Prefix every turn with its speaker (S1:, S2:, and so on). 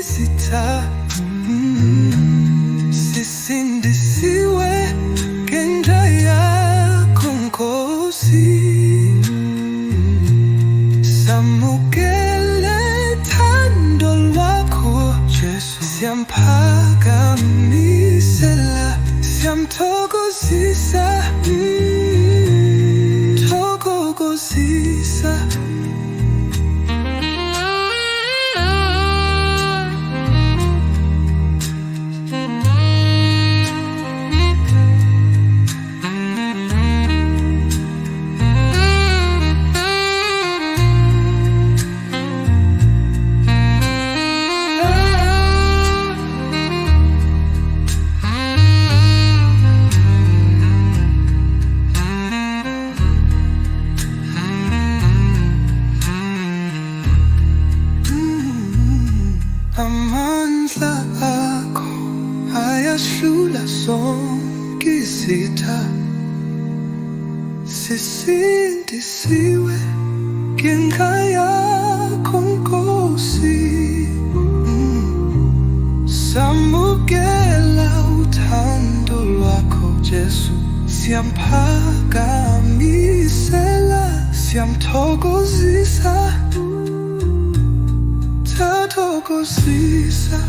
S1: Sita sisindisiwe ngenxa yakho Nkosi, samukele thando lwakho Jesu, siyamphakamisela, siyamthokozisa, thokozisa. Amandla akho ayahlula zonke izitha, sisindisiwe ngenxa yakho Nkosi, samukela uthando lwakho Jesu, siyamphakamisela, siyamthokozisa, thokozisa.